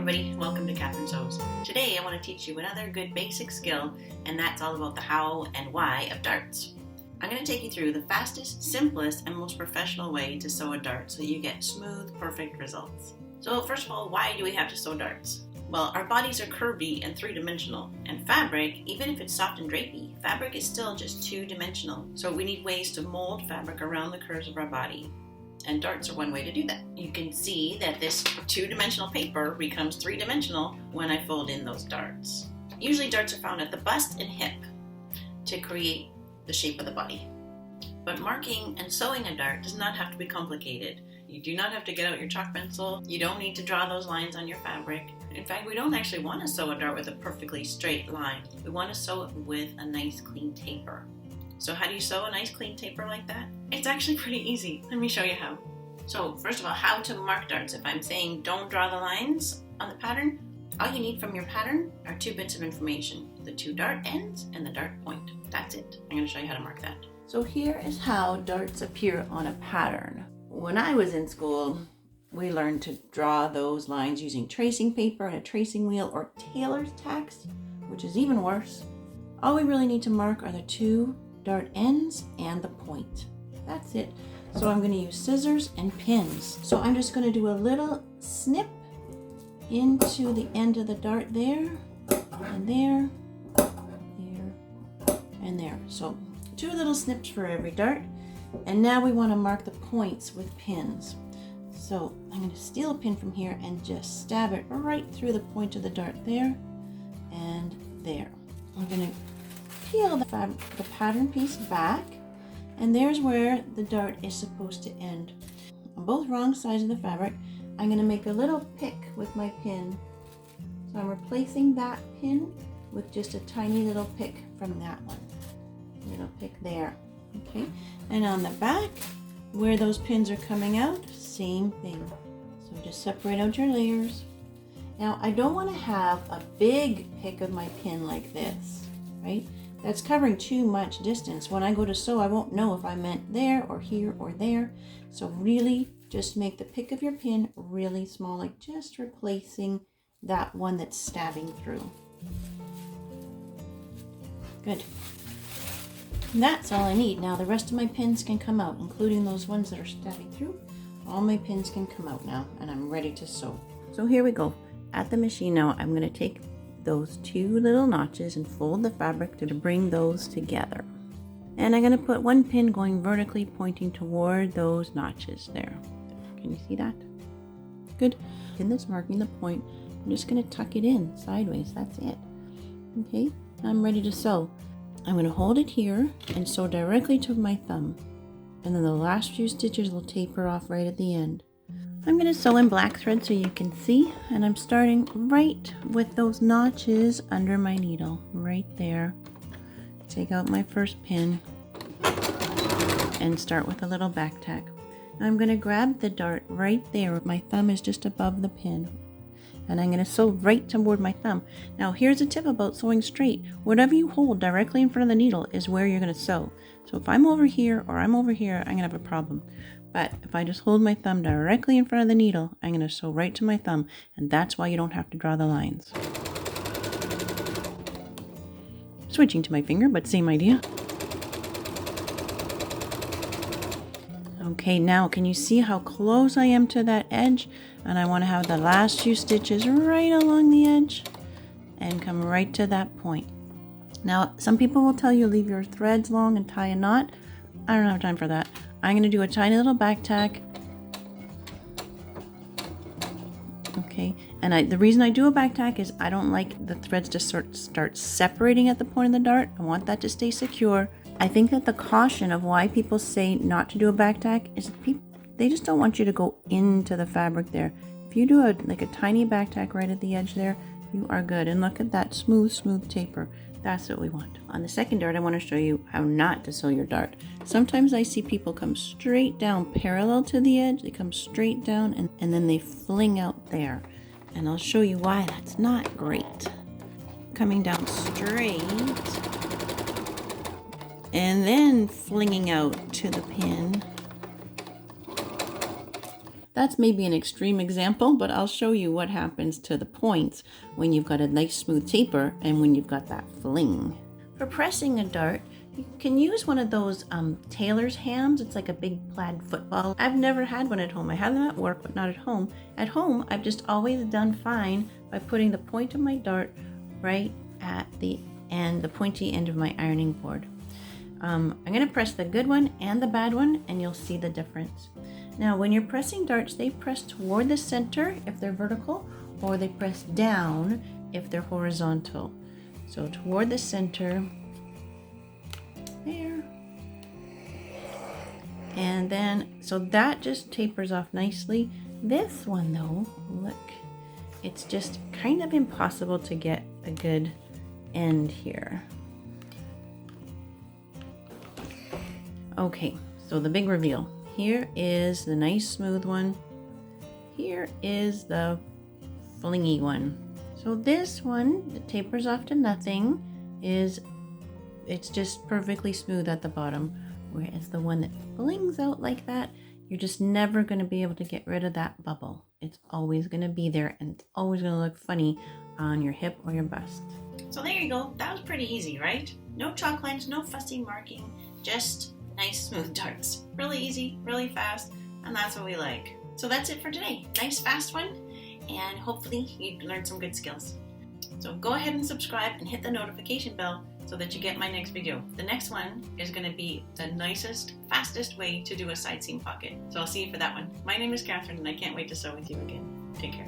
everybody, welcome to Catherine Sews. Today I want to teach you another good basic skill, and that's all about the how and why of darts. I'm going to take you through the fastest, simplest, and most professional way to sew a dart so you get smooth, perfect results. So first of all, why do we have to sew darts? Well, our bodies are curvy and three-dimensional, and fabric, even if it's soft and drapey, fabric is still just two-dimensional. So we need ways to mold fabric around the curves of our body. And darts are one way to do that. You can see that this two-dimensional paper becomes three-dimensional when I fold in those darts. Usually darts are found at the bust and hip to create the shape of the body. But marking and sewing a dart does not have to be complicated. You do not have to get out your chalk pencil. You don't need to draw those lines on your fabric. In fact, we don't actually want to sew a dart with a perfectly straight line. We want to sew it with a nice clean taper. So how do you sew a nice clean taper like that? It's actually pretty easy. Let me show you how. So first of all, how to mark darts. If I'm saying don't draw the lines on the pattern, all you need from your pattern are two bits of information, the two dart ends and the dart point. That's it. I'm going to show you how to mark that. So here is how darts appear on a pattern. When I was in school, we learned to draw those lines using tracing paper and a tracing wheel or tailor's tacks, which is even worse. All we really need to mark are the two dart ends and the point. That's it. So I'm going to use scissors and pins. So I'm just going to do a little snip into the end of the dart there, and there, there, and there. So two little snips for every dart. And now we want to mark the points with pins. So I'm going to steal a pin from here and just stab it right through the point of the dart there and there. I'm going to peel the pattern piece back, and there's where the dart is supposed to end. On both wrong sides of the fabric, I'm going to make a little pick with my pin. So I'm replacing that pin with just a tiny little pick from that one. Little pick there. Okay, and on the back, where those pins are coming out, same thing. So just separate out your layers. Now, I don't want to have a big pick of my pin like this, right? That's covering too much distance. When I go to sew, I won't know if I meant there or here or there. So really just make the pick of your pin really small, like just replacing that one that's stabbing through. Good. And that's all I need. Now the rest of my pins can come out, including those ones that are stabbing through. All my pins can come out now, and I'm ready to sew. So here we go. At the machine now, I'm going to take those two little notches and fold the fabric to bring those together. And I'm going to put one pin going vertically pointing toward those notches there. Can you see that? Good. Pin that's marking the point. I'm just going to tuck it in sideways. That's it. Okay, I'm ready to sew. I'm going to hold it here and sew directly to my thumb. And then the last few stitches will taper off right at the end. I'm going to sew in black thread so you can see, and I'm starting right with those notches under my needle, right there. Take out my first pin and start with a little back tack. Now I'm going to grab the dart right there. My thumb is just above the pin, and I'm going to sew right toward my thumb. Now here's a tip about sewing straight. Whatever you hold directly in front of the needle is where you're going to sew. So if I'm over here or I'm over here, I'm going to have a problem. But if I just hold my thumb directly in front of the needle, I'm going to sew right to my thumb, and that's why you don't have to draw the lines. Switching to my finger, but same idea. Okay, now can you see how close I am to that edge? And I want to have the last few stitches right along the edge and come right to that point. Now, some people will tell you leave your threads long and tie a knot. I don't have time for that. I'm going to do a tiny little back tack. Okay, and the reason I do a back tack is I don't like the threads to start separating at the point of the dart. I want that to stay secure. I think that the caution of why people say not to do a back tack is they just don't want you to go into the fabric there. If you do a tiny back tack right at the edge there, you are good. And look at that smooth taper. That's what we want. On the second dart, I want to show you how not to sew your dart. Sometimes I see people come straight down parallel to the edge. They come straight down and then they fling out there. And I'll show you why that's not great. Coming down straight and then flinging out to the pin. That's maybe an extreme example, but I'll show you what happens to the points when you've got a nice smooth taper and when you've got that fling. For pressing a dart, you can use one of those tailor's hams. It's like a big plaid football. I've never had one at home. I had them at work, but not at home. At home, I've just always done fine by putting the point of my dart right at the end, the pointy end of my ironing board. I'm going to press the good one and the bad one, and you'll see the difference. Now, when you're pressing darts, they press toward the center if they're vertical, or they press down if they're horizontal. So toward the center, there. And then, so that just tapers off nicely. This one though, look, it's just kind of impossible to get a good end here. Okay, so the big reveal. Here is the nice smooth one. Here is the flingy one. So this one that tapers off to nothing it's just perfectly smooth at the bottom. Whereas the one that flings out like that, you're just never going to be able to get rid of that bubble. It's always going to be there, and it's always going to look funny on your hip or your bust. So there you go. That was pretty easy, right? No chalk lines, no fussy marking, just nice smooth darts. Really easy, really fast, and that's what we like. So that's it for today. Nice fast one, and hopefully you learned some good skills. So go ahead and subscribe and hit the notification bell so that you get my next video. The next one is going to be the nicest, fastest way to do a side seam pocket. So I'll see you for that one. My name is Catherine, and I can't wait to sew with you again. Take care.